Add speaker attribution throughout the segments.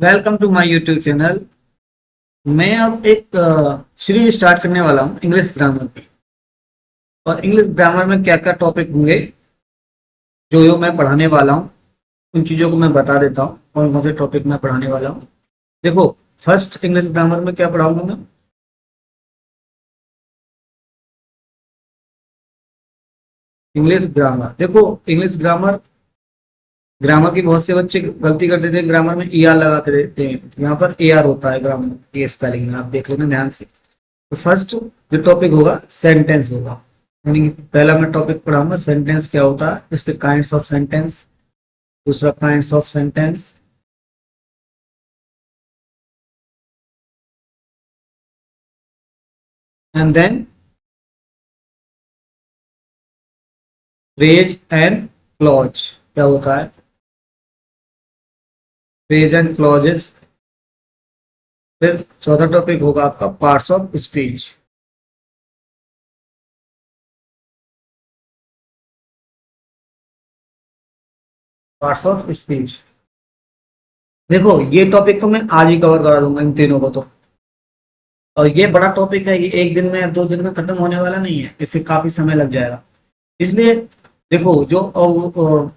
Speaker 1: Welcome to my YouTube channel. मैं अब एक सीरीज स्टार्ट करने वाला हूँ इंग्लिश ग्रामर की। और इंग्लिश ग्रामर में क्या क्या टॉपिक होंगे जो मैं पढ़ाने वाला हूँ, उन चीज़ों को मैं बता देता हूँ और कौन से टॉपिक मैं पढ़ाने वाला हूँ। देखो, फर्स्ट इंग्लिश ग्रामर में क्या पढ़ाऊंगा मैं। इंग्लिश ग्रामर, देखो, इंग्लिश ग्रामर ग्रामर की बहुत से बच्चे गलती कर देते हैं, ग्रामर में ई आर लगा के देते हैं। यहाँ पर ए आर होता है ग्रामर, ये स्पेलिंग में आप देख लेना ध्यान से। तो फर्स्ट जो टॉपिक होगा सेंटेंस होगा, यानी कि पहला मैं टॉपिक पढ़ाऊंगा सेंटेंस क्या होता है, इसके काइंड्स ऑफ सेंटेंस। दूसरा kinds of sentence, and then phrase and clause क्या होता है, फ्रेज एंड क्लॉजेस। फिर चौथा टॉपिक होगा आपका parts of speech. Parts of speech, देखो ये टॉपिक तो मैं आज ही कवर करा दूंगा इन तीनों को तो। और ये बड़ा टॉपिक है, ये एक दिन में या दो दिन में खत्म होने वाला नहीं है, इससे काफी समय लग जाएगा। इसलिए देखो, जो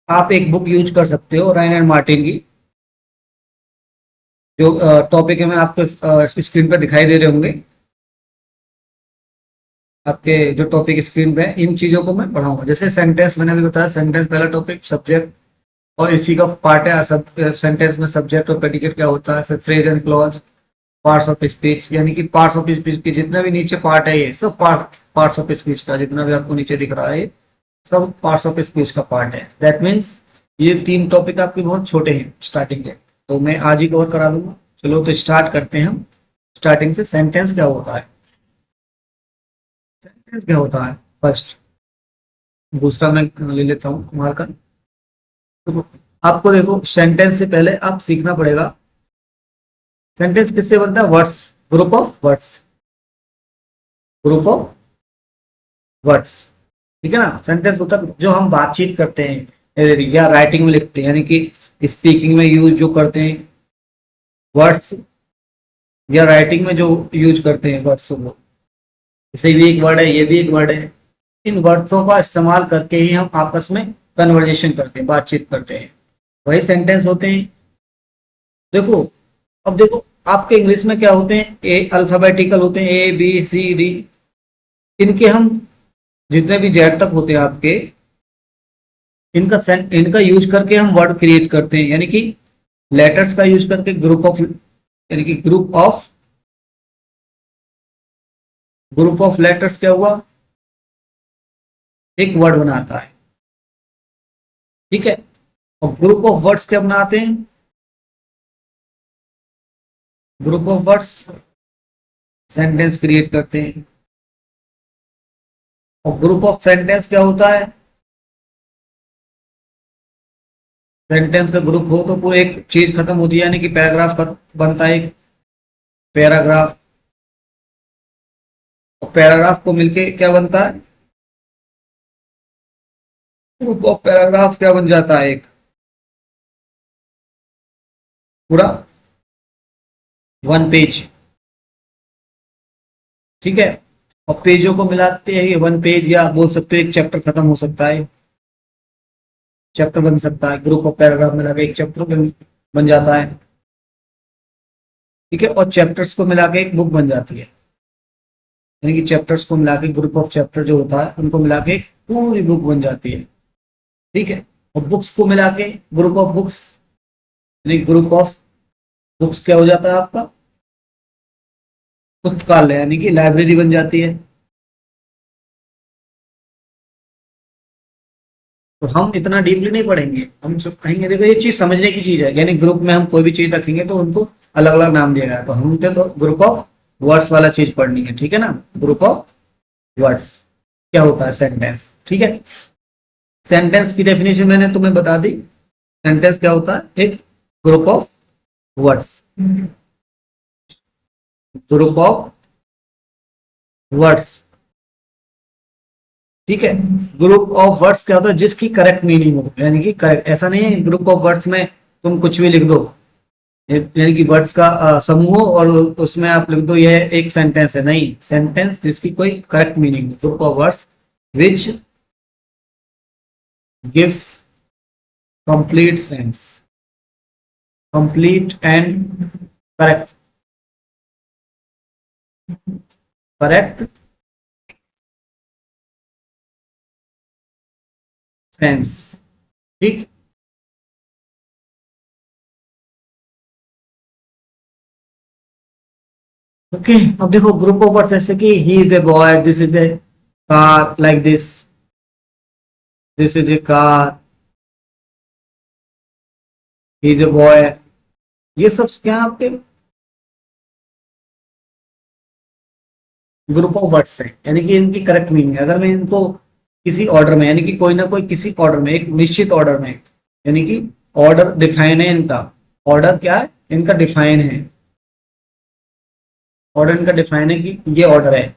Speaker 1: आप एक बुक यूज कर सकते हो रायन एंड मार्टिन की। जो टॉपिक है मैं आपको स्क्रीन पर दिखाई दे रहे होंगे, आपके जो टॉपिक स्क्रीन पे है, इन चीजों को मैं पढ़ाऊंगा। जैसे सेंटेंस मैंने अभी बताया, सेंटेंस पहला टॉपिक, सब्जेक्ट और इसी का पार्ट है। सब सेंटेंस में सब्जेक्ट और प्रेडिकेट क्या होता है। फिर phrase and clause, parts of speech, यानी कि पार्ट्स ऑफ स्पीच के जितना भी नीचे पार्ट है, ये सब पार्ट्स ऑफ स्पीच का जितना भी आपको नीचे दिख रहा है, सब पार्ट्स ऑफ स्पीच का पार्ट है। दैट मीन्स ये तीन टॉपिक आपके बहुत छोटे हैं स्टार्टिंग के, तो मैं आज ही कवर करा लूंगा। चलो तो स्टार्ट करते हैं हम। स्टार्टिंग से सेंटेंस क्या होता है, सेंटेंस क्या होता है फर्स्ट। दूसरा मैं ले लेता हूँ मार्कर। तो आपको देखो, सेंटेंस से पहले आप सीखना पड़ेगा सेंटेंस किससे बनता है। Words, group of words, group of words, ठीक है ना। सेंटेंस होता है जो हम बातचीत करते हैं या राइटिंग में लिखते हैं, यानी कि स्पीकिंग में यूज जो करते हैं वर्ड्स, या राइटिंग में जो यूज करते हैं वर्ड्स को। जैसे ये एक वर्ड है, ये भी एक वर्ड है। इन वर्ड्सों का इस्तेमाल करके ही हम आपस में कन्वर्जेशन करते हैं, बातचीत करते हैं, वही सेंटेंस होते हैं। देखो, अब देखो, आपके इंग्लिश में क्या होते हैं, ए अल्फाबेटिकल होते हैं, ए बी सी डी। इनके हम जितने भी जेड तक होते हैं आपके, इनका यूज करके हम वर्ड क्रिएट करते हैं, यानी कि लेटर्स का यूज करके यानी कि ग्रुप ऑफ लेटर्स क्या हुआ, एक वर्ड बनाता है, ठीक है। और ग्रुप ऑफ वर्ड्स क्या बनाते हैं, group of words sentence create करते हैं। और ग्रुप ऑफ सेंटेंस क्या होता है, सेंटेंस का ग्रुप हो तो पूरी एक चीज खत्म होती है, यानी कि पैराग्राफ बनता है एक पैराग्राफ। और पैराग्राफ को मिलके क्या बनता है, ग्रुप ऑफ पैराग्राफ क्या बन जाता है, एक पूरा वन पेज, ठीक है। और पेजों को मिलाते हैं ये वन पेज, या बोल सकते हो एक चैप्टर खत्म हो सकता है, चैप्टर बन सकता है। ग्रुप ऑफ पैराग्राफ मिला के एक चैप्टर बन जाता है, ठीक है। और चैप्टर्स को मिला के एक बुक बन जाती है, यानी कि चैप्टर्स को मिला के ग्रुप ऑफ चैप्टर जो होता है उनको मिला के एक पूरी बुक बन जाती है, ठीक है। और बुक्स को मिला के ग्रुप ऑफ बुक्स, यानी ग्रुप ऑफ बुक्स क्या हो जाता है आपका, पुस्तकालय, यानी कि लाइब्रेरी बन जाती है। तो हम इतना डीपली नहीं पढ़ेंगे, हम सब कहेंगे देखो ये चीज समझने की चीज है, यानी ग्रुप में हम कोई भी चीज रखेंगे तो उनको अलग अलग नाम दिया गया है। तो हमको तो ग्रुप ऑफ वर्ड्स वाला चीज पढ़नी है, ठीक है ना। ग्रुप ऑफ वर्ड्स क्या होता है, सेंटेंस, ठीक है। सेंटेंस की डेफिनेशन मैंने तुम्हें बता दी। सेंटेंस क्या होता है, एक group of words, group of words, ठीक है। ग्रुप ऑफ वर्ड्स क्या होता है, जिसकी करेक्ट मीनिंग हो, यानी कि करेक्ट, ऐसा नहीं है ग्रुप ऑफ वर्ड्स में तुम कुछ भी लिख दो, यानी कि वर्ड्स का समूह और उसमें आप लिख दो यह एक सेंटेंस है, नहीं, सेंटेंस जिसकी कोई correct meaning, group of words which gives complete sense, complete and correct, correct sense, ठीक। ओके, अब देखो ग्रुप ऑफ वर्ड्स ऐसे कि ही is a boy, this is a car, like this is a car, he is a boy, ये सब क्या आपके group of words है, यानी कि इनकी करेक्ट मीनिंग है। अगर मैं इनको किसी ऑर्डर में, यानी कि कोई ना कोई किसी ऑर्डर में, एक निश्चित ऑर्डर में, यानी कि ऑर्डर डिफाइन है इनका, ऑर्डर क्या है इनका, डिफाइन है, ऑर्डर इनका डिफाइन है कि ये ऑर्डर है।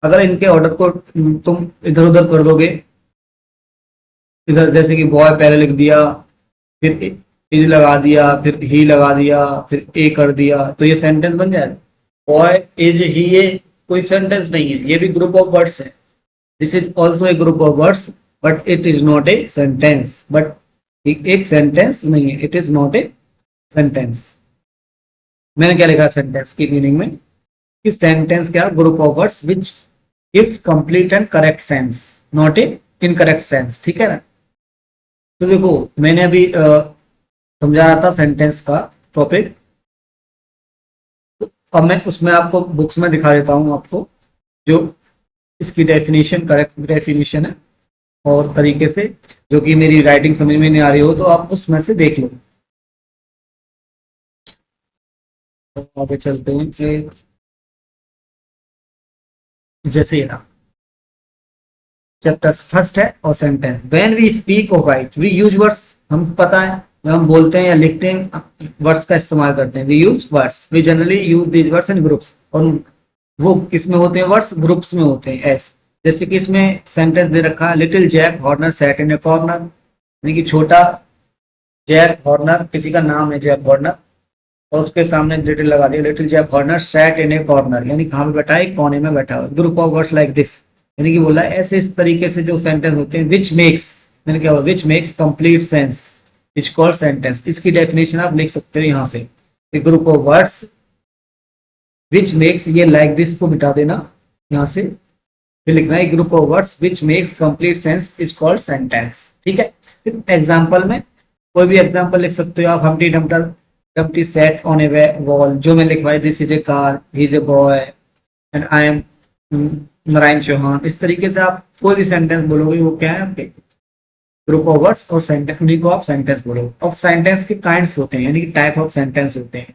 Speaker 1: अगर इनके ऑर्डर को तुम इधर उधर कर दोगे, इधर जैसे कि बॉय पहले लिख दिया, फिर इज लगा दिया, फिर ही लगा दिया, फिर ए कर दिया, तो ये सेंटेंस बन जाएगा। बॉय इज ही, ये कोई सेंटेंस नहीं है, ये भी ग्रुप ऑफ वर्ड्स है। This is also a group of words but it is not a sentence, but एक सेंटेंस नहीं है, it is not a sentence. मैंने क्या लिखा सेंटेंस की मीनिंग में कि सेंटेंस क्या, group of words which gives complete and correct sense, not a incorrect sense, ठीक है ना। तो देखो मैंने अभी समझा रहा था सेंटेंस का टॉपिक, तो अब मैं उसमें आपको बुक्स में दिखा देता हूँ आपको जो इसकी डेफिनेशन, करेक्ट डेफिनेशन है, और तरीके से जो कि मेरी राइटिंग समझ में नहीं आ रही हो तो आप उसमें से देख लो। तो आगे चलते हैं कि जैसे ये ना चैप्टर फर्स्ट है और sentence, when we speak of right we use words, हम पता है जब हम बोलते हैं या लिखते हैं वर्ड्स का इस्तेमाल करते हैं, we use words, we generally use these words in groups, और वो किसमें होते हैं, वर्ड्स ग्रुप्स में होते हैं। एज जैसे कि इसमें सेंटेंस दे रखा है, little Jack Horner sat in a corner, यानी कि छोटा जैक हॉर्नर, किसी का नाम है जैक हॉर्नर, और उसके सामने लिटिल लगा दिया, little Jack Horner sat in a corner, यानी कहाँ पे बैठा है, कोने में बैठा हुआ। Group of words like this, यानी कि बोला ऐसे इस तरीके से जो सेंटेंस होते हैं, विच मेक्स, मैंने क्या बोला, which makes complete sense which called sentence. इसकी डेफिनेशन आप लिख सकते हो यहाँ से, group of words which makes, ये लाइक दिस को मिटा देना यहाँ से, फिर लिखना है group of words which makes complete sense is called sentence, ठीक है। फिर एग्जाम्पल में कोई भी एग्जाम्पल लिख सकते हो आप, Humpty Dumpty sat on a wall, जो मैं लिखवाई, this is a car, he is a boy and I am Narayan Chauhan, इस तरीके से आप कोई भी सेंटेंस बोलोगे वो क्या है आपके ग्रुप ऑफ वर्ड्स, और सेंटेंस उन्हीं को आप सेंटेंस बोलोगे। अब सेंटेंस के काइंड्स होते हैं, यानी कि टाइप ऑफ सेंटेंस होते हैं।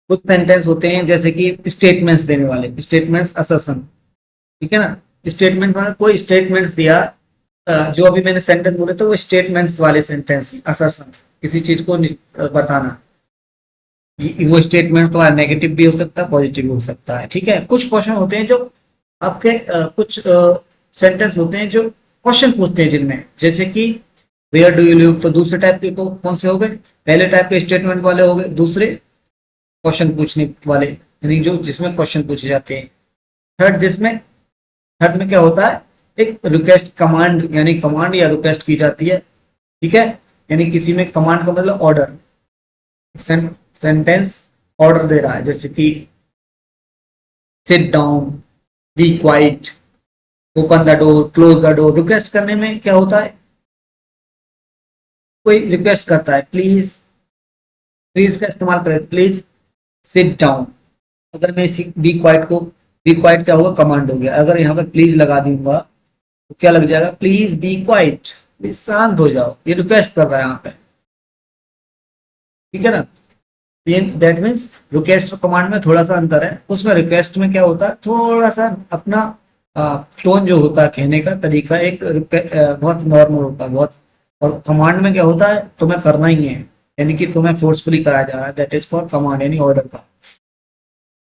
Speaker 1: कुछ सेंटेंस होते हैं जैसे कि स्टेटमेंट्स देने वाले, स्टेटमेंट्स असर्शन, ठीक है ना। स्टेटमेंट में कोई स्टेटमेंट्स दिया, जो अभी मैंने सेंटेंस बोले तो वो स्टेटमेंट्स वाले सेंटेंस, असर्शन, किसी चीज को बताना, वो स्टेटमेंट तो नेगेटिव भी हो सकता है, पॉजिटिव भी हो सकता है, ठीक है। कुछ क्वेश्चन होते हैं जो आपके कुछ सेंटेंस होते हैं जो क्वेश्चन पूछते हैं जिनमें, जैसे कि वेयर डू यू लिव, तो दूसरे टाइप के कौन से हो गए, पहले टाइप के स्टेटमेंट वाले हो गए, दूसरे क्वेश्चन पूछने वाले, यानी जो जिसमें क्वेश्चन पूछे जाते हैं। थर्ड में क्या होता है, एक रिक्वेस्ट कमांड, यानी कमांड या रिक्वेस्ट की जाती है, ठीक है। यानी किसी में कमांड का मतलब ऑर्डर, सेंटेंस ऑर्डर दे रहा है, जैसे कि sit down, be quiet, open the door, close the door. Request करने में क्या होता है, कोई रिक्वेस्ट करता है, प्लीज, प्लीज का इस्तेमाल करें, प्लीज सिट डाउन। अगर मैं इसी बी क्वाइट को, बी क्वाइट क्या होगा, कमांड हो गया, अगर यहाँ पे प्लीज लगा दूंगा तो क्या लग जाएगा, प्लीज बी क्वाइट, प्लीज शांत हो जाओ, ये रिक्वेस्ट कर रहा है यहाँ पे, ठीक है ना। दैट मीन्स रिक्वेस्ट और कमांड में थोड़ा सा अंतर है। उसमें रिक्वेस्ट में क्या होता है, थोड़ा सा अपना टोन जो होता है, कहने का तरीका एक बहुत नॉर्मल होता है बहुत, और कमांड में क्या होता है, तुम्हें करना ही है, यानी कि तुम्हें फोर्सफुली कराया जा रहा है, दैट इज फॉर कमांड, यानी ऑर्डर का।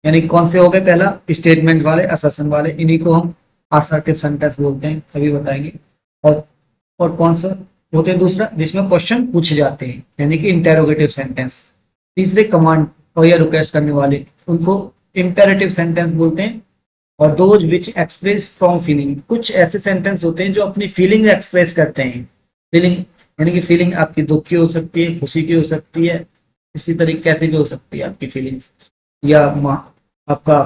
Speaker 1: यानी कौन से हो गए, पहला स्टेटमेंट वाले, असर्शन वाले, इन्हीं को हम असर्टिव सेंटेंस बोलते हैं, अभी बताएंगे। और कौन सा होते हैं दूसरा जिसमें क्वेश्चन पूछे जाते हैं यानी कि इंटेरोगेटिव सेंटेंस। तीसरे कमांड और या रिक्वेस्ट करने वाले उनको इंपेरेटिव सेंटेंस बोलते हैं। और those which express strong feeling, कुछ ऐसे सेंटेंस होते हैं जो अपनी फीलिंग एक्सप्रेस करते हैं। फीलिंग यानी कि फीलिंग आपकी दुख की हो सकती है, खुशी की हो सकती है, इसी तरीके कैसे भी हो सकती है आपकी फीलिंग्स, या आपका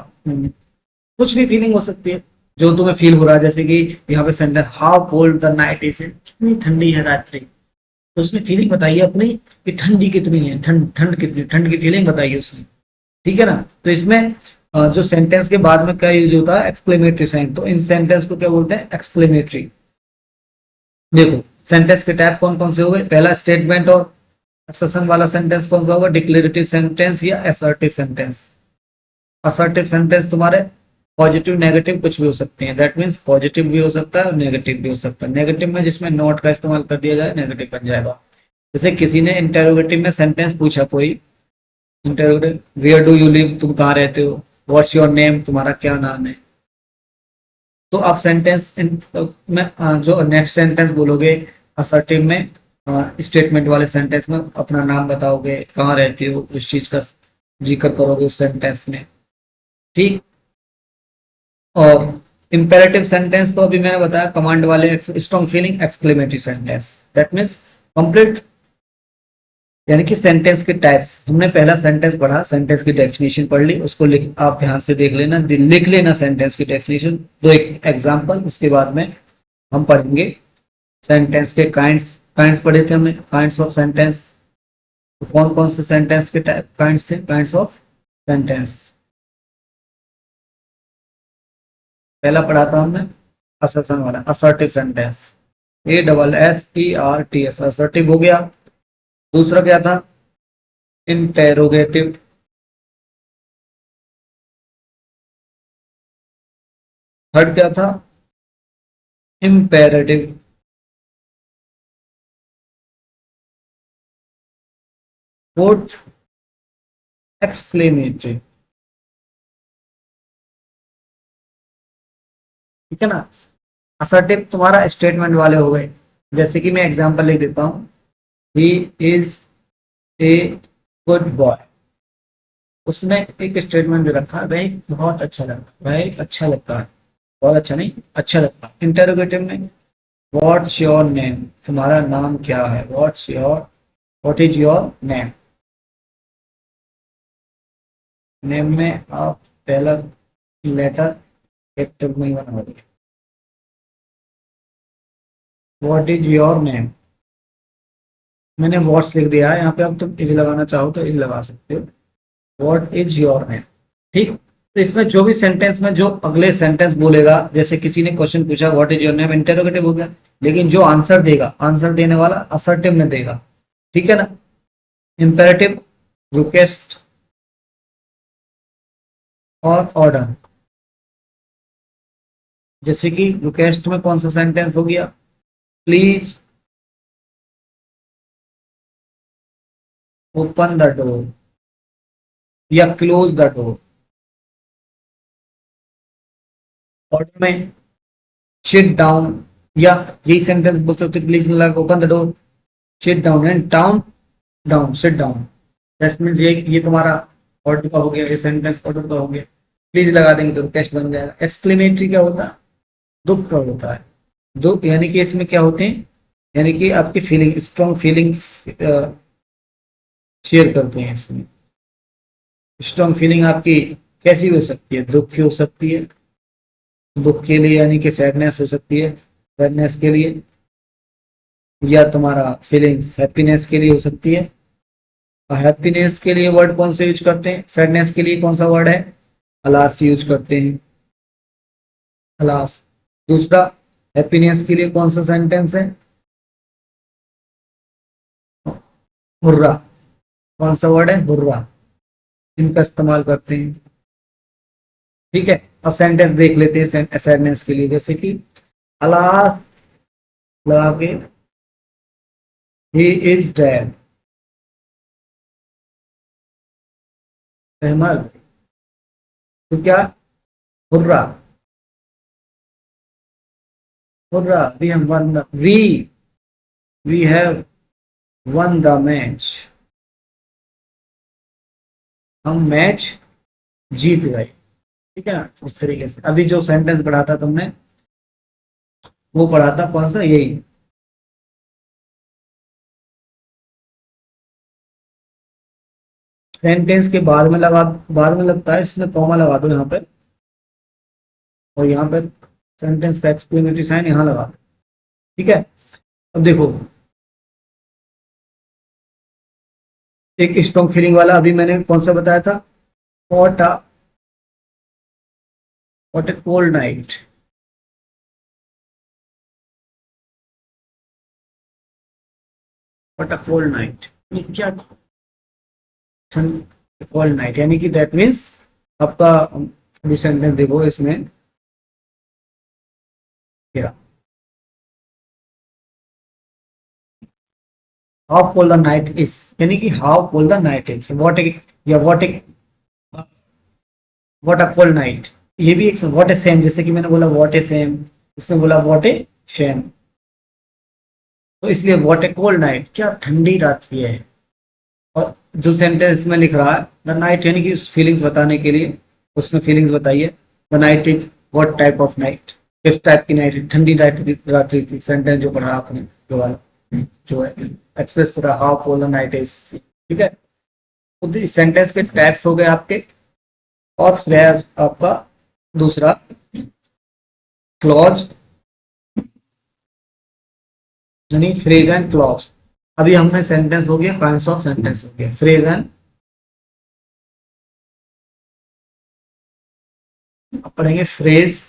Speaker 1: कुछ भी फीलिंग हो सकती है जो तुम्हें फील हो रहा है। जैसे कि यहाँ पे sentence how cold the night is, कितनी ठंडी है रात्रि, तो उसने फीलिंग बताई है अपनी कि ठंडी कितनी है, ठंड ठंड कितनी, ठंड की फीलिंग बताई है उसने। ठीक है ना। तो इसमें जो सेंटेंस के बाद में क्या यूज होता है, एक्सक्लेमेटरी साइन। तो इन सेंटेंस को क्या बोलते हैं, एक्सक्लेमेटरी। देखो सेंटेंस के टाइप कौन कौन से हो गए, पहला स्टेटमेंट और असर्शन वाला सेंटेंस कौन सा होगा, डिक्लेरेटिव सेंटेंस या असर्टिव सेंटेंस। असर्टिव सेंटेंस तुम्हारे पॉजिटिव नेगेटिव कुछ भी हो सकते हैं, दैट मीन्स पॉजिटिव भी हो सकता है और नेगेटिव भी हो सकता है। नेगेटिव में जिसमें नॉट का इस्तेमाल कर दिया जाए नेगेटिव बन जाएगा। जैसे किसी ने इंटेरोगेटिव में सेंटेंस पूछा, कोई interrogative where do you live, तुम कहाँ रहते हो, व्हाट्स योर नेम, तुम्हारा क्या नाम है। तो आप सेंटेंस में जो नेक्स्ट सेंटेंस बोलोगे असर्टिव में, स्टेटमेंट वाले सेंटेंस में अपना नाम बताओगे, कहाँ रहते हो, उस चीज का जिक्र करोगे उस सेंटेंस में। ठीक। और इंपेरेटिव सेंटेंस तो अभी मैंने बताया कमांड वाले, strong feeling, exclamatory sentence, that means complete. यानी कि सेंटेंस के टाइप्स, हमने पहला सेंटेंस पढ़ा, सेंटेंस की डेफिनेशन पढ़ ली, उसको आप ध्यान से देख लेना, लिख लेना सेंटेंस की डेफिनेशन, दो एक एग्जांपल। उसके बाद में हम पढ़ेंगे सेंटेंस के काइंड्स। काइंड्स पढ़े थे हमने, काइंड्स ऑफ सेंटेंस। तो कौन कौन से सेंटेंस के काइंड्स थे, काइंड्स ऑफ सेंटेंस। पहला पढ़ा था हमने असर्शन वाला, असर्टिव सेंटेंस, ASSERTS, असर्टिव हो गया। दूसरा क्या था, इंटेरोगेटिव। थर्ड क्या था, इम्पेरेटिव। Fourth, exclamatory. ठीक है ना। असर्टिव तुम्हारा स्टेटमेंट वाले हो गए, जैसे कि मैं एग्जांपल लिख देता हूं, ही इज ए गुड बॉय। उसने एक स्टेटमेंट भी रखा, वह बहुत अच्छा लगता है, वह अच्छा लगता है, बहुत अच्छा नहीं, अच्छा लगता है। इंटेरोगेटिव में व्हाट्स योर नेम, तुम्हारा नाम क्या है, what is your name. Name में आप पहला लेटर कैपिटल में ही बनाओगे, व्हाट इज योर नेम। मैंने व्हाट्स लिख दिया है यहाँ पे, अब तुम इज लगाना चाहो तो इज लगा सकते हो, व्हाट इज योर नेम। ठीक। तो इसमें जो भी सेंटेंस में जो अगले सेंटेंस बोलेगा, जैसे किसी ने क्वेश्चन पूछा what is your name, interrogative हो गया, लेकिन जो आंसर देगा, आंसर देने वाला असर्टिव में देगा। ठीक है ना। इंपेरेटिव, रिक्वेस्ट और ऑर्डर। जैसे कि रिक्वेस्ट में कौन सा सेंटेंस हो गया, प्लीज ओपन द डोर या क्लोज द डोर। ऑर्डर में सिट डाउन, या यही सेंटेंस बोल सकते, please open the door, sit down and down, down sit down. That means ये तुम्हारा ऑर्डर का हो गया, ये सेंटेंस ऑर्डर का हो गया। प्लीज लगा देंगे तो टेस्ट बन जाएगा। एक्सक्लेमेटरी क्या होता है, दुख का होता है। दुख यानी कि इसमें क्या होते हैं, यानी कि आपकी फीलिंग, स्ट्रॉन्ग फीलिंग शेयर करते हैं इसमें। स्ट्रॉन्ग फीलिंग आपकी कैसी हो सकती है, दुख की हो सकती है, दुख के लिए यानी कि सैडनेस हो सकती है, सैडनेस के लिए, या तुम्हारा फीलिंग्स हैप्पीनेस के लिए हो सकती है। हैप्पीनेस के लिए वर्ड कौन से यूज करते हैं, सैडनेस के लिए कौन सा वर्ड है, अलास यूज करते हैं, अलास। दूसरा, हैप्पीनेस के लिए कौन सा सेंटेंस है, हुर्रा। कौन सा वर्ड है, हुर्रा, इनका इस्तेमाल करते हैं। ठीक है। अब सेंटेंस देख लेते हैं सैडनेस के लिए, जैसे कि अलास लगा के, ही इज डेड। अहमद, तो क्या, हुर्रा, हुर्रा, वी हम won we we have won the match, हम मैच जीत गए। ठीक है ना, इस तरीके से। अभी जो सेंटेंस पढ़ा था तुमने, वो पढ़ा था कौन सा, यही। सेंटेंस के बाद में लगा, बाद में लगता है, इसमें कॉमा लगा दो यहाँ पे, और यहाँ पे सेंटेंस का एक्सक्लेमेटरी साइन यहाँ लगा दो। ठीक है, अब देखो, एक स्ट्रॉन्ग फीलिंग वाला अभी मैंने कौन सा बताया था, what a, what A cold night. What a cold night, ये क्या, ठंड, कोल्ड नाइट, यानी कि दैट मीन्स आपका, अभी सेंटेंस देखो इसमें क्या, how cold the night is, यानी कि how cold the night is, what ए, या व्हाट अ कोल्ड नाइट। ये भी एक व्हाट ए सेम, जैसे कि मैंने बोला व्हाट ए सेम, इसमें बोला व्हाट ए शेम। तो इसलिए व्हाट ए कोल्ड नाइट, क्या ठंडी रात की है। और जो सेंटेंस में लिख रहा है द नाइट, यानी कि उस फीलिंग्स बताने के लिए उसने फीलिंग्स बताई है। The night is what type of night, किस टाइप की नाइट, ठंडी रात्रि की। सेंटेंस जो पढ़ा आपने, जो वाला, जो है एक्सप्रेस करा, how cold the night is. ठीक है, तो सेंटेंस के टाइप्स हो गए आपके। और फ्रेज आपका दूसरा, क्लॉज, यानी फ्रेज एंड क्लॉज। अभी हमने सेंटेंस हो गया, काइंड्स ऑफ सेंटेंस हो गया, फ्रेज एंड, अब पढ़ेंगे फ्रेज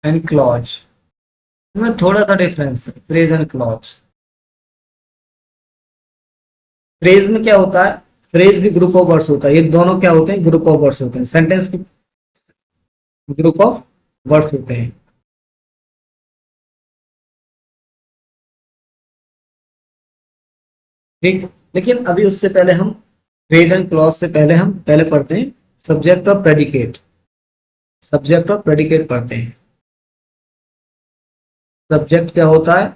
Speaker 1: एंड क्लॉज। में थोड़ा सा डिफरेंस है, फ्रेज एंड क्लॉज। फ्रेज में क्या होता है, फ्रेज भी ग्रुप ऑफ वर्ड्स होता है, ये दोनों क्या होते हैं, ग्रुप ऑफ वर्ड्स होते हैं। सेंटेंस की ग्रुप ऑफ वर्ड्स होते हैं। ठीक, लेकिन अभी उससे पहले हम, फ्रेज एंड क्लॉज से पहले हम पहले पढ़ते हैं सब्जेक्ट और प्रेडिकेट। सब्जेक्ट और प्रेडिकेट पढ़ते हैं। सब्जेक्ट क्या होता है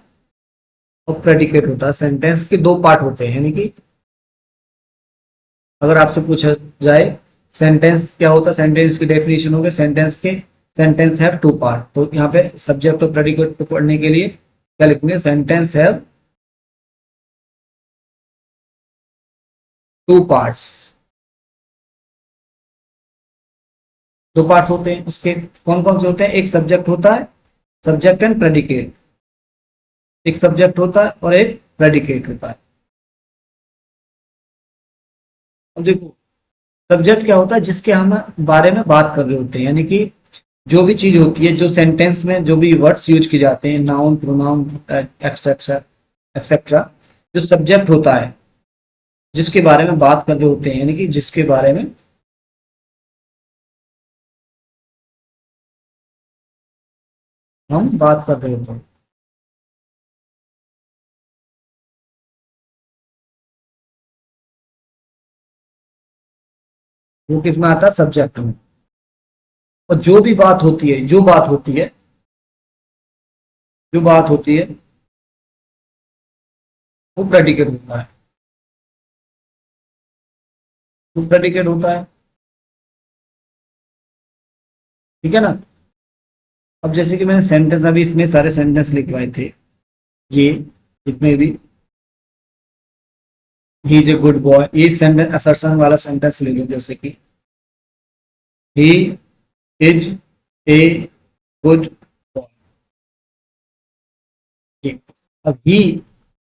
Speaker 1: और प्रेडिकेट होता है। सेंटेंस के दो पार्ट होते हैं, यानी कि अगर आपसे पूछा जाए सेंटेंस क्या होता है, सेंटेंस की डेफिनेशन हो गया, सेंटेंस के, सेंटेंस हैव टू पार्ट। तो यहाँ पे सब्जेक्ट और प्रेडिकेट को पढ़ने के लिए क्या लिखेंगे, सेंटेंस हैव टू पार्ट्स। दो पार्ट्स होते हैं उसके, कौन कौन से होते हैं, एक सब्जेक्ट होता है, सब्जेक्ट एंड प्रेडिकेट। एक सब्जेक्ट होता है और एक प्रेडिकेट होता है। अब देखो, सब्जेक्ट क्या होता है, जिसके हम बारे में बात कर रहे होते हैं, यानी कि जो भी चीज होती है, जो सेंटेंस में जो भी वर्ड्स यूज किए जाते हैं, नाउन, प्रोनाउन, एक्सेट्रा एक्सेट्रा, जो सब्जेक्ट होता है, जिसके बारे में बात कर रहे होते हैं, यानी कि जिसके बारे में हम बात कर रहे होते हैं, वो किस में आता है, सब्जेक्ट में। और जो भी बात होती है, जो बात होती है, जो बात होती है, वो प्रेडिकेट होता है, वो प्रेडिकेट होता है। ठीक है ना। अब जैसे कि मैंने सेंटेंस, अभी इसमें सारे सेंटेंस लिखवाए थे, ये जितने भी, ही इज ए गुड बॉय, ये सेंटेंस असर्शन वाला सेंटेंस ले लो, जैसे कि ही इज ए गुड बॉय। अब ही,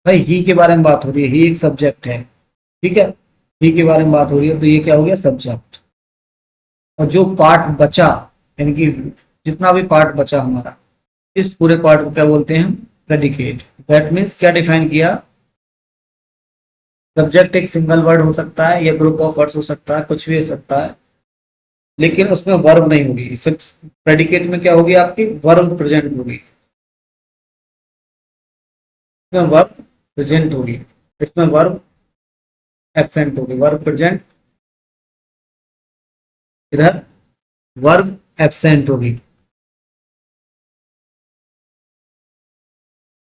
Speaker 1: भाई ही के बारे में बात हो रही है, ही एक सब्जेक्ट है। ठीक है, ही के बारे में बात हो रही है, तो ये क्या हो गया, सब्जेक्ट। और जो पार्ट बचा, यानी कि जितना भी पार्ट बचा हमारा, इस पूरे पार्ट को क्या बोलते हैं, प्रेडिकेट। दैट मीन्स क्या डिफाइन किया, सब्जेक्ट एक सिंगल वर्ड हो सकता है या ग्रुप ऑफ वर्ड्स हो सकता है, कुछ भी हो सकता है, लेकिन उसमें वर्ब नहीं होगी। सिर्फ प्रेडिकेट में क्या होगी, आपकी वर्ब प्रेजेंट होगी, इसमें वर्ब प्रेजेंट होगी, इसमें वर्ब एब्सेंट होगी। वर्ब प्रेजेंट, इधर वर्ब एब्सेंट होगी।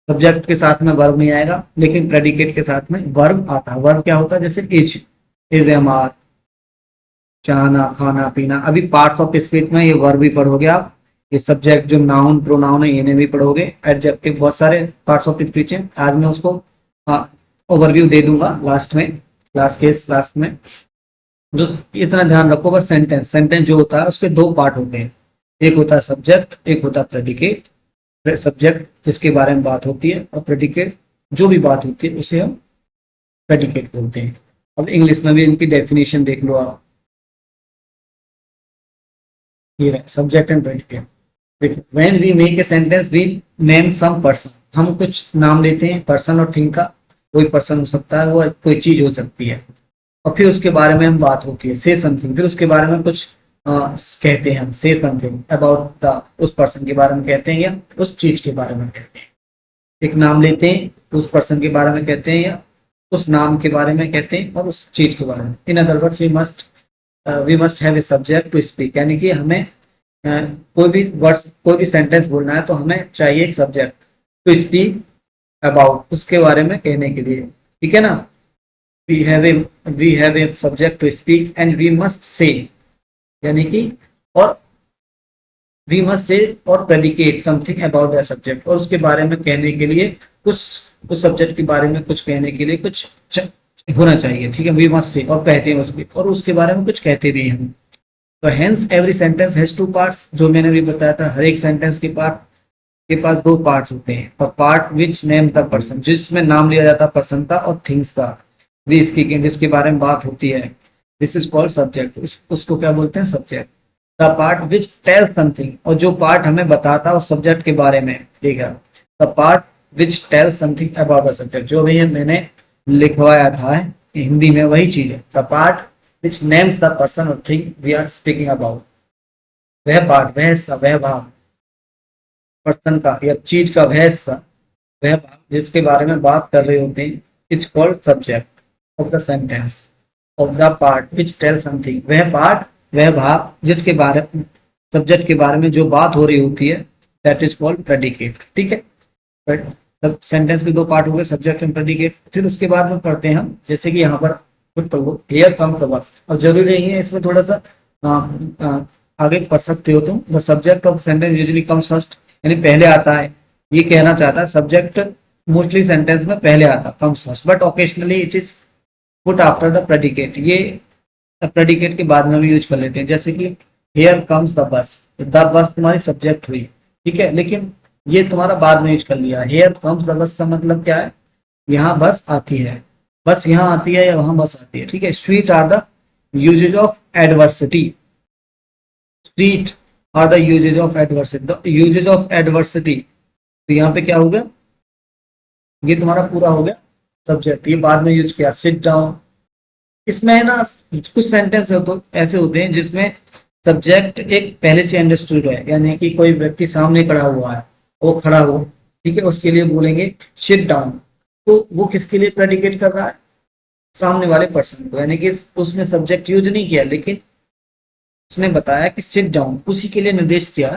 Speaker 1: सब्जेक्ट के साथ में वर्ब नहीं आएगा, लेकिन प्रेडिकेट के साथ में वर्ब आता है। वर्ब क्या होता है, जैसे इज एम आर, चलाना, खाना पीना। अभी पार्ट्स ऑफ स्पीच में ये वर्ब भी पढ़ोगे आप, ये सब्जेक्ट जो नाउन प्रोनाउन है इन्हें भी पढ़ोगे, एडजेक्टिव, बहुत सारे पार्ट्स ऑफ स्पीच है। आज मैं उसको ओवरव्यू दे दूंगा लास्ट में, लास्ट में। जो इतना ध्यान रखो बस, सेंटेंस जो होता है उसके दो पार्ट होते हैं, एक होता है सब्जेक्ट, एक होता है प्रेडिकेट। सब्जेक्ट जिसके बारे में बात होती है, और प्रेडिकेट जो भी बात होती है उसे हम प्रेडिकेट बोलते हैं। अब इंग्लिश में भी इनकी डेफिनेशन देख लो आप, ये है सब्जेक्ट एंड प्रेडिकेट। देखिए, when we make a sentence we name some person, हम कुछ नाम लेते हैं पर्सन और थिंग का। कोई पर्सन हो सकता है, वो कोई चीज हो सकती है, और फिर उसके बारे में हम बात होती है, से समथिंग, फिर उसके बारे में कुछ कहते हैं हम, से समथिंग अबाउट द, उस पर्सन के बारे में कहते हैं या उस चीज के बारे में कहते हैं। एक नाम लेते हैं, उस पर्सन के बारे में कहते हैं या उस नाम के बारे में कहते हैं और उस चीज के बारे में। In other words we must have a subject to speak, यानी कि हमें कोई भी वर्ड्स, कोई भी सेंटेंस बोलना है तो हमें चाहिए एक सब्जेक्ट टू स्पीक अबाउट, उसके बारे में कहने के लिए, ठीक है ना। We have a subject to speak and we must say, यानी कि, और वी मस्ट से और predicate something about the subject, और उसके बारे में कहने के लिए उस सब्जेक्ट के बारे में कुछ कहने के लिए कुछ होना चाहिए, ठीक है। वी मस्ट से, और कहते हैं उसके, और उसके बारे में कुछ कहते भी हैं। तो hence every sentence has two parts, जो मैंने भी बताया था, हर एक सेंटेंस के पास दो पार्ट्स होते हैं। पर part which name the person, जिसमें नाम लिया जाता है पर्सन का और थिंग्स का, वी इसकी, जिसके बारे में बात होती है, दिस इज कॉल्ड सब्जेक्ट, उसको क्या बोलते हैं, subject. The part which tells something, और जो पार्ट हमें बताता है उस सब्जेक्ट के बारे में, ठीक है। The part which tells something about the subject, जो भी मैंने लिखवाया था हिंदी में वही चीज है। The part which names the person or thing we are speaking about, वह पार्ट, वह हिस्सा, वह भाग, पर्सन का या चीज का वह हिस्सा, वह भाग जिसके बारे में बात कर रहे होते हैं, it's called subject of the sentence. Of the part which tell something, वह पार्ट, वह भाग जिसके बारे, सब्जेक्ट के बारे में जो बात हो रही होती है, दैट इज कॉल्ड प्रेडिकेट, ठीक है। बट सेंटेंस के दो पार्ट हो गए, सब्जेक्ट एंड प्रेडिकेट। फिर उसके बाद में पढ़ते हैं हम, जैसे कि यहाँ पर हियर कम द वर्ब, और जरूरी नहीं है इसमें थोड़ा सा आगे पढ़ सकते हो तुम। The subject of sentence usually comes first, यानी पहले आता है, ये कहना चाहता है सब्जेक्ट मोस्टली सेंटेंस में पहले आता, comes first, but occasionally it is put after the predicate, ये प्रेडिकेट के बाद में भी यूज कर लेते हैं। जैसे कि here comes the bus, the bus तुम्हारी सब्जेक्ट हुई, ठीक है, लेकिन ये तुम्हारा बाद में यूज कर लिया। हियर कम्स द बस का मतलब क्या है, यहाँ बस आती है, बस यहाँ आती है या वहां बस आती है, ठीक है। Sweet are the uses of adversity, sweet are the uses of adversity, the uses of adversity. तो यहाँ पे क्या हो गया, ये तुम्हारा पूरा हो गया सब्जेक्ट, ये बाद में यूज किया। सिट डाउन, इसमें है ना कुछ सेंटेंस ऐसे होते हैं जिसमें सब्जेक्ट एक पहले से अंडरस्टूड है, यानी कि कोई व्यक्ति सामने खड़ा हुआ है, वो खड़ा हो, ठीक है, उसके लिए बोलेंगे सिट डाउन, तो वो किसके लिए प्रेडिकेट कर रहा है, सामने वाले पर्सन को, यानी कि उसने सब्जेक्ट यूज नहीं किया, लेकिन उसने बताया कि सिट डाउन, उसी के लिए निर्देश किया,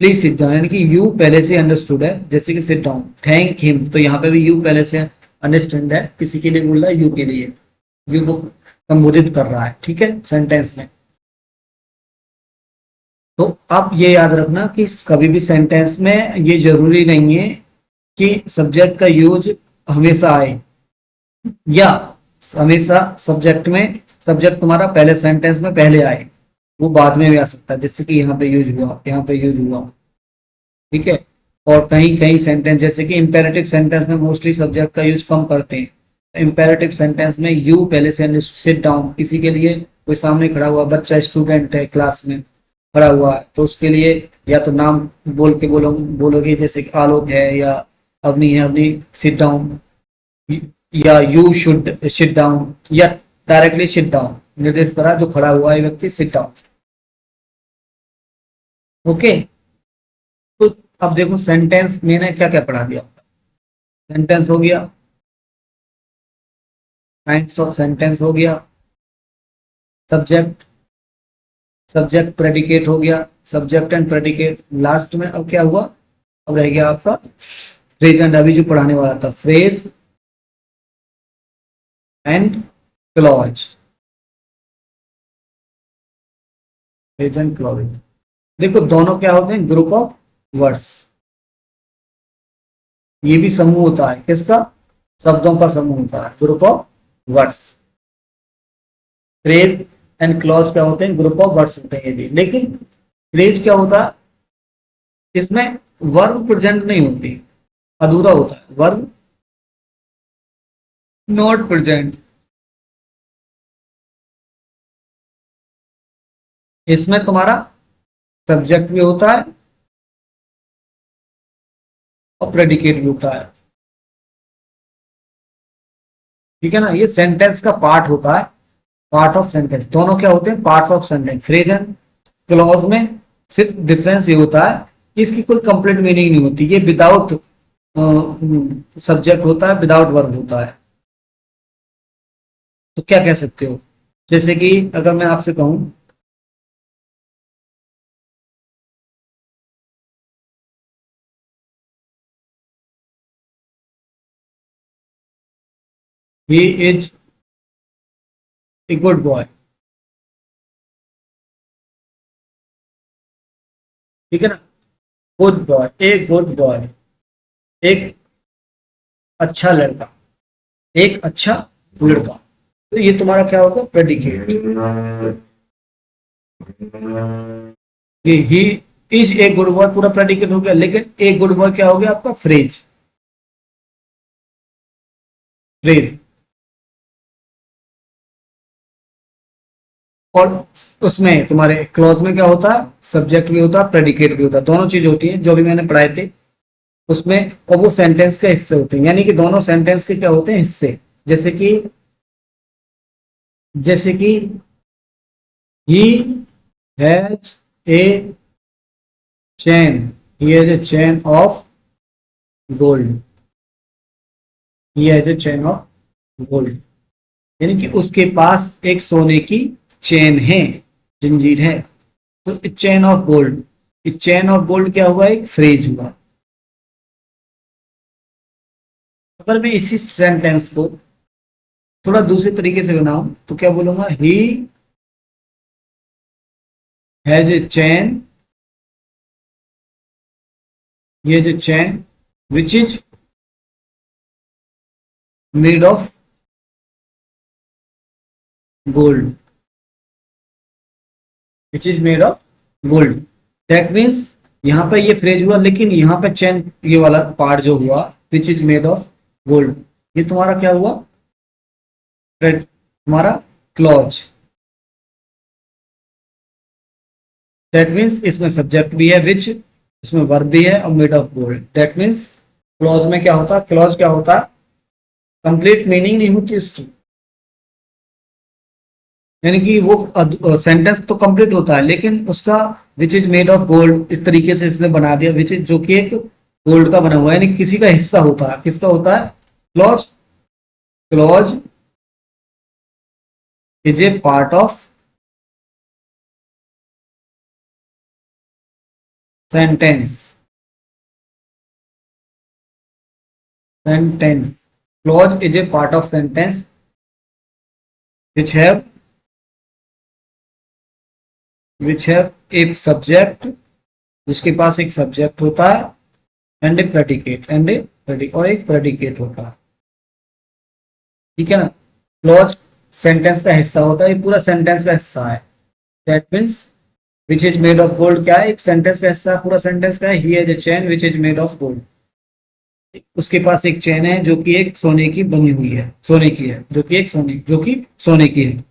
Speaker 1: प्लीज सिट डाउन, यानी कि यू पहले से अंडरस्टूड है, जैसे कि सिट डाउन, थैंक हिम, तो यहाँ पे भी यू पहले से अंडरस्टैंड है, किसी के लिए बोल रहा है, यू के लिए, यू को संबोधित कर रहा है, ठीक है, सेंटेंस में। तो आप ये याद रखना कि कभी भी सेंटेंस में ये जरूरी नहीं है कि सब्जेक्ट का यूज हमेशा आए, या हमेशा सब्जेक्ट में, सब्जेक्ट तुम्हारा पहले सेंटेंस में पहले आए, वो बाद में भी आ सकता है, जैसे कि यहाँ पे यूज हुआ, यहाँ पे यूज हुआ, ठीक है। और कहीं कहीं सेंटेंस, जैसे कि इंपेरेटिव सेंटेंस में मोस्टली सब्जेक्ट का यूज कम करते हैं। इंपेरेटिव सेंटेंस में यू पहले से, सिट डाउन, किसी के लिए, कोई सामने खड़ा हुआ बच्चा, स्टूडेंट है, क्लास में खड़ा हुआ है, तो उसके लिए या तो नाम बोल के बोलोगे, जैसे कि आलोक है या अवनी है, अवनी सिट डाउन, या यू शुड सिट डाउन, या डायरेक्टली सिट डाउन, निर्देश करा जो खड़ा हुआ है व्यक्ति, सिट डाउन, ओके। तो अब देखो सेंटेंस मैंने क्या क्या पढ़ा दिया, सेंटेंस हो गया, काइंड्स ऑफ सेंटेंस हो गया, सब्जेक्ट, सब्जेक्ट प्रेडिकेट हो गया, सब्जेक्ट एंड प्रेडिकेट, लास्ट में अब क्या हुआ, अब रह गया आपका फ्रेज एंड, अभी जो पढ़ाने वाला था, phrase and clause, phrase and clause. देखो दोनों क्या होते हैं, ग्रुप ऑफ वर्ड्स। ये भी समूह होता है, किसका, शब्दों का समूह होता है, group of words. Phrase and clause क्या होते हैं, ग्रुप ऑफ वर्ड्स होते हैं ये भी। लेकिन फ्रेज क्या होता है, इसमें वर्ब प्रेजेंट नहीं होती, अधूरा होता है, वर्ब नॉट प्रेजेंट। इसमें तुम्हारा सब्जेक्ट भी होता है और प्रेडिकेट भी होता है, ठीक है ना। ये सेंटेंस का पार्ट होता है, पार्ट ऑफ सेंटेंस। दोनों क्या होते हैं, parts of sentence. Phrase and clause में सिर्फ डिफरेंस ये होता है, इसकी कोई कंप्लीट मीनिंग नहीं होती, ये विदाउट सब्जेक्ट होता है, विदाउट वर्ब होता है। तो क्या कह सकते हो, जैसे कि अगर मैं आपसे कहूं, ही इज ए गुड बॉय, ठीक है ना, good boy, a good boy, एक अच्छा लड़का, एक अच्छा लड़का। तो ये तुम्हारा क्या होगा, predicate. He is a good boy पूरा प्रेडिकेट हो गया, लेकिन ए गुड बॉय क्या हो गया आपका, फ्रेज, फ्रेज। और उसमें तुम्हारे क्लॉज में क्या होता है, सब्जेक्ट भी होता है, प्रेडिकेट भी होता है, दोनों चीज होती है जो भी मैंने पढ़ाए थे उसमें। और वो सेंटेंस के हिस्से होते हैं, यानी कि दोनों सेंटेंस के क्या होते हैं, हिस्से। जैसे कि, जैसे कि he has a chain, he has a chain of gold, he has a chain of gold, यानी कि उसके पास एक सोने की चेन है, जंजीर है। तो chain of gold, chain of gold क्या हुआ, एक फ्रेज हुआ। अगर मैं इसी सेंटेंस को थोड़ा दूसरे तरीके से बनाऊं तो क्या बोलूंगा, ही हैज ए चैन, ये जो chain which is made of gold, which is made of gold. That means यहाँ पे ये फ्रेज हुआ, लेकिन यहाँ पे चैन ये वाला पार्ट जो हुआ, विच इज मेड ऑफ गोल्ड, ये तुम्हारा क्या हुआ, तुम्हारा क्लॉज। दैट मीन्स इसमें सब्जेक्ट भी है विच, इसमें वर्ब भी है और made of gold. That means clause में क्या होता है, क्लॉज क्या होता है, कंप्लीट मीनिंग नहीं होती इसकी, यानी कि वो सेंटेंस तो कंप्लीट होता है लेकिन उसका विच इज मेड ऑफ गोल्ड इस तरीके से इसने बना दिया, विच इज जो कि एक गोल्ड का बना हुआ है, यानी किसी का हिस्सा होता है। किसका होता है, clause, clause is a part of sentence, sentence, clause is a part of sentence which have a subject, जिसके पास एक सब्जेक्ट होता है, एंड ए प्रेडिकेट, और एक प्रेडिकेट होता है, ठीक है ना। क्लॉज सेंटेंस का हिस्सा होता है, ये पूरा सेंटेंस का हिस्सा है। That means which is made of gold क्या है, एक सेंटेंस का हिस्सा, पूरा सेंटेंस का है। He has a chain which is made of gold, उसके पास एक चेन है जो कि एक सोने की बनी हुई है, सोने की है, जो कि एक सोने की है,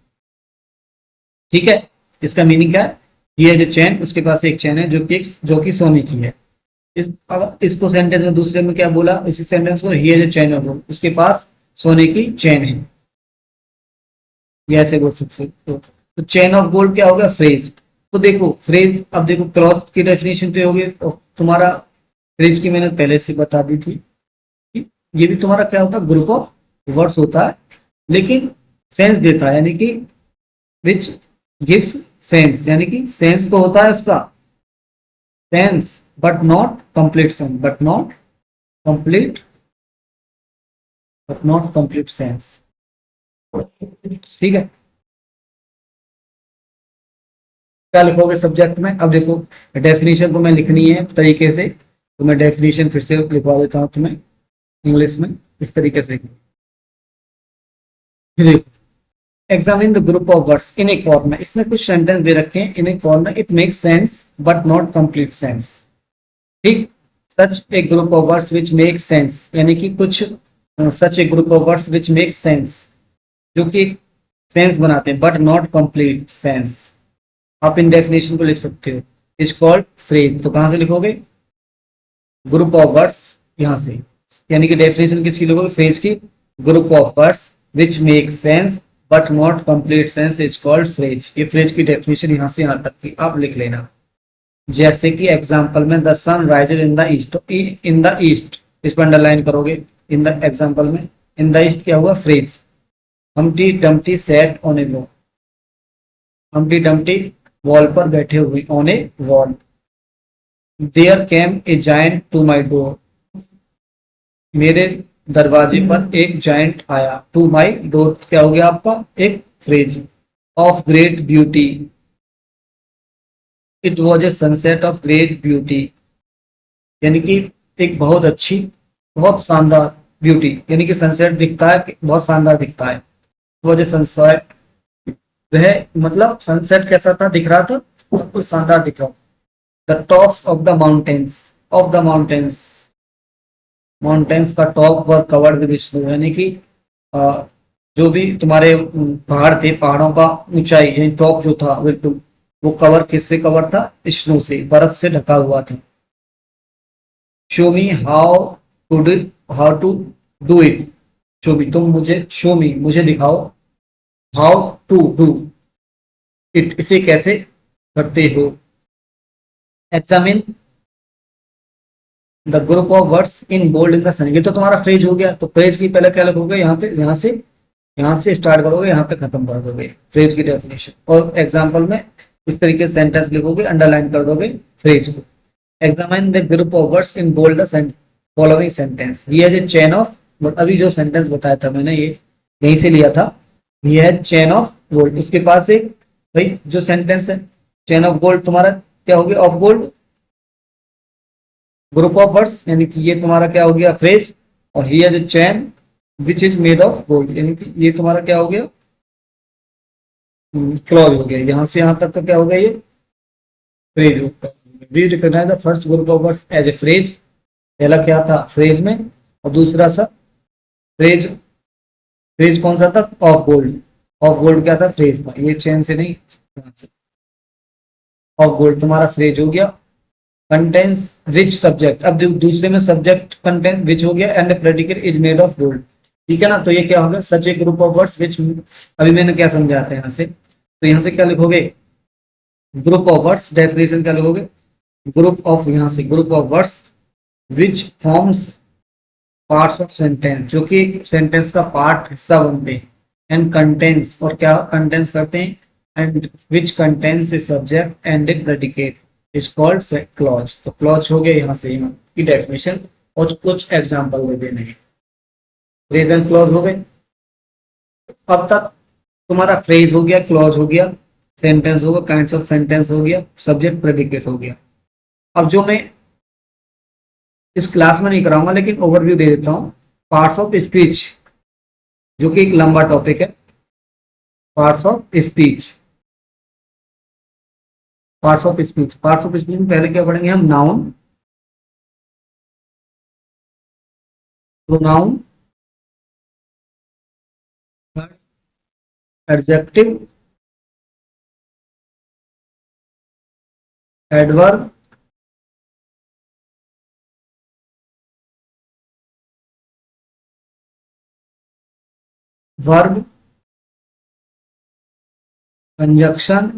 Speaker 1: ठीक है। इसका मीनिंग क्या है, ये जो चैन, उसके पास एक चैन है जो कि सोने की है। अब इसको सेंटेंस में दूसरे में क्या बोला, इसी सेंटेंस को, ही जो चैन है उसके पास सोने की चैन है, ये ऐसे बोल सकते हो। तो चैन ऑफ गोल्ड क्या होगा, फ्रेज। तो देखो फ्रेज, अब देखो क्लॉज की डेफिनेशन तो होगी तुम्हारा, फ्रेज की मैंने पहले से बता दी थी। ये भी तुम्हारा क्या होता है, ग्रुप ऑफ वर्ड्स होता है, लेकिन सेंस देता है, यानी कि विच गिव्स सेंस, यानी कि सेंस तो होता है इसका, sense but not complete sense, but not complete but not complete sense. ठीक है, क्या लिखोगे सब्जेक्ट में? अब देखो डेफिनेशन को मैं लिखनी है तरीके से, तो मैं डेफिनेशन फिर से लिखवा देता हूँ तुम्हें इंग्लिश में इस तरीके से। देखो, examine the group of words इन एक फॉर्म में, इसमें कुछ सेंटेंस दे रखे हैं इन एक फॉर्म में, it makes sense but not complete sense. ठीक, such a group of words which make sense, यानी कि कुछ such a group of words which make sense, जो कि सेंस बनाते हैं बट नॉट कंप्लीट सेंस। आप इन डेफिनेशन को लिख सकते हो, इज कॉल्ड फ्रेज। तो कहां से लिखोगे? ग्रुप ऑफ वर्ड्स, यहां से, यानी कि डेफिनेशन किसकी लिखोगे? फ्रेज की। Group of words which make sense but not complete sense is called phrase. ये फ्रेज की डेफिनेशन यहां से यहां तक की आप लिख लेना। जैसे कि एग्जांपल में the sun rises in the east, तो इन द ईस्ट इस पर अंडरलाइन करोगे। इन द एग्जांपल में इन द ईस्ट क्या हुआ? Phrase. Humpty Dumpty sat on a wall, Humpty Dumpty wall पर बैठे हुए, on a wall. There came a giant to my door, मेरे दरवाजे पर एक जायंट आया। टू माई डोर क्या हो गया आपका? एक phrase. Of great beauty, it was a sunset of great beauty, यानी कि एक बहुत अच्छी, बहुत शानदार, ब्यूटी यानी कि सनसेट दिखता है, बहुत शानदार दिखता है। वॉज ए सनसेट, वह मतलब सनसेट कैसा था, दिख रहा था, बहुत कुछ शानदार दिख रहा। The tops of the mountains, of the mountains, mountains का top were covered with snow, यानी कि जो भी तुम्हारे पहाड़ थे, पहाड़ों का ऊंचाई यानी टॉप जो था बिल्कुल, वो कवर किससे कवर था? स्नो से, बर्फ से ढका हुआ था। Show me how to do, how to do it, show me, तुम मुझे, शो मी मुझे दिखाओ, हाउ टू डू इट, इसे कैसे करते हो। Examine the group of words in bold in the sun, ये तो तुम्हारा फ्रेज हो गया। तो फ्रेज की पहले क्या लिखोगे? यहाँ पे, यहाँ से स्टार्ट करोगे, यहाँ पे खत्म कर दोगे फ्रेज की डेफिनेशन। और एग्जाम्पल में इस तरीके से सेंटेंस लिखोगे, अंडरलाइन कर दोगे फ्रेज को। Examine the group of words in bold the following sentence, ये है चेन ऑफ, अभी जो सेंटेंस बताया था मैंने ये यहीं से लिया था। ये है चेन ऑफ गोल्ड, उसके पास एक भाई जो सेंटेंस है चेन ऑफ गोल्ड, तुम्हारा क्या हो गया? Of gold. Group of words यानी कि ये तुम्हारा क्या हो गया? फ्रेज। और here the chain which is made of gold, यानी कि ये तुम्हारा क्या हो गया? क्लॉज हो गया। यहां से यहां तक का क्या हो गया? ये फ्रेज हो गया। We recognize the first group of words as a phrase, पहला क्या था? फ्रेज में, और दूसरा सा फ्रेज, फ्रेज कौन सा था? Of gold. ऑफ गोल्ड क्या था? फ्रेज था, ये चेन से नहीं, ऑफ गोल्ड तुम्हारा फ्रेज हो गया। कंटेंस विच सब्जेक्ट, अब दूसरे में सब्जेक्ट कंटेंट विच हो गया, and predicate is made of gold. ठीक है ना? तो ये क्या होगा? सच ए ग्रुप ऑफ वर्ड्स विच, अभी मैंने क्या समझाया था यहाँ से, तो यहाँ से क्या लिखोगे? ग्रुप ऑफ वर्ड्स, डेफिनेशन क्या लिखोगे? ग्रुप ऑफ, यहाँ से group of words which forms parts of sentence, जो कि सेंटेंस का पार्ट, हिस्सा बनते हैं। एंड कंटेंस, और क्या कंटेंस करते हैं? And which contains a subject and A predicate is called clause. तो क्लॉज हो गया यहाँ से यहाँ की डेफिनेशन, और कुछ एग्जाम्पल दे देने। फ्रेज एंड क्लॉज हो गए। अब तक तुम्हारा फ्रेज हो गया, क्लॉज हो गया, सेंटेंस हो गया, काइंड्स ऑफ सेंटेंस हो गया, सब्जेक्ट प्रेडिकेट हो गया। अब जो मैं इस क्लास में नहीं कराऊंगा लेकिन ओवरव्यू दे देता हूँ, पार्ट्स ऑफ स्पीच, जो कि एक लंबा टॉपिक है। Parts of speech, parts of speech, parts of speech में पहले क्या पढ़ेंगे हम? Noun, pronoun, adjective, adverb, verb, conjunction,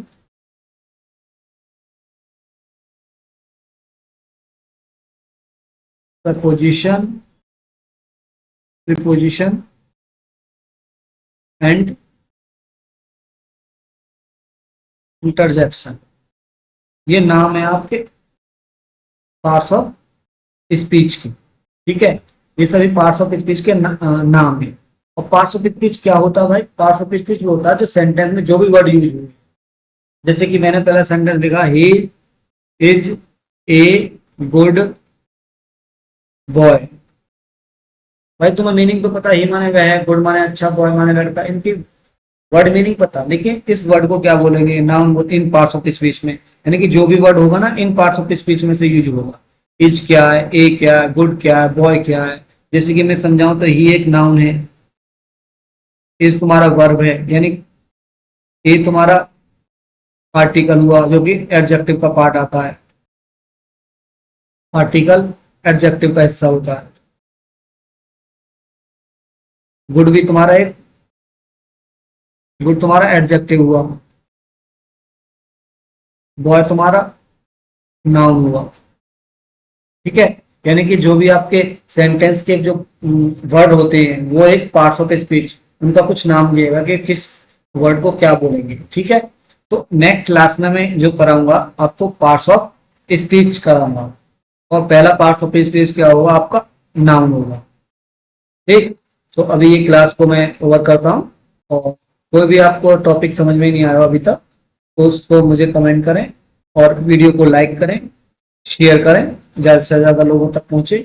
Speaker 1: preposition, preposition and interjection. ये नाम है आपके पार्ट्स ऑफ स्पीच की। ठीक है, ये सभी पार्ट्स ऑफ स्पीच के नाम है। और पार्ट्स ऑफ स्पीच क्या होता है भाई? पार्ट्स ऑफ स्पीच वो होता है जो सेंटेंस में जो भी वर्ड यूज हुए, जैसे कि मैंने पहला सेंटेंस लिखा, ही इज ए गुड बॉय। भाई तुम्हें मीनिंग तो पता, ही माने वह है, गुड माने अच्छा, बॉय माने लड़का, इनकी वर्ड मीनिंग पता, लेकिन इस वर्ड को क्या बोलेंगे? Noun in parts of speech में, यानी कि जो भी वर्ड होगा ना इन पार्ट्स ऑफ स्पीच में से यूज होगा। इज क्या है, ए क्या है, गुड क्या है, बॉय क्या है। जैसे कि मैं समझाऊं तो ही एक नाउन है, इज तुम्हारा वर्ब है, यानी ए तुम्हारा आर्टिकल हुआ जो कि एडजेक्टिव का पार्ट आता है, आर्टिकल एडजेक्टिव का हिस्सा होता है। गुड भी तुम्हारा एक, गुड तुम्हारा एडजेक्टिव हुआ, बॉय तुम्हारा नाउन हुआ। ठीक है, यानी कि जो भी आपके सेंटेंस के जो वर्ड होते हैं वो एक पार्ट्स ऑफ स्पीच, उनका कुछ नाम दिएगा कि किस वर्ड को क्या बोलेंगे। ठीक है, तो नेक्स्ट क्लास में मैं जो कराऊंगा आपको पार्ट्स ऑफ स्पीच कराऊंगा, और पहला पार्ट ऑफ स्पीच क्या होगा? आपका नाउन होगा। ठीक, तो अभी ये क्लास को मैं ओवर करता हूँ, और कोई भी आपको टॉपिक समझ में नहीं आया अभी तक तो उसको मुझे कमेंट करें, और वीडियो को लाइक करें, शेयर करें, ज़्यादा से ज़्यादा लोगों तक पहुंचे।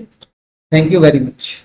Speaker 1: Thank you very much.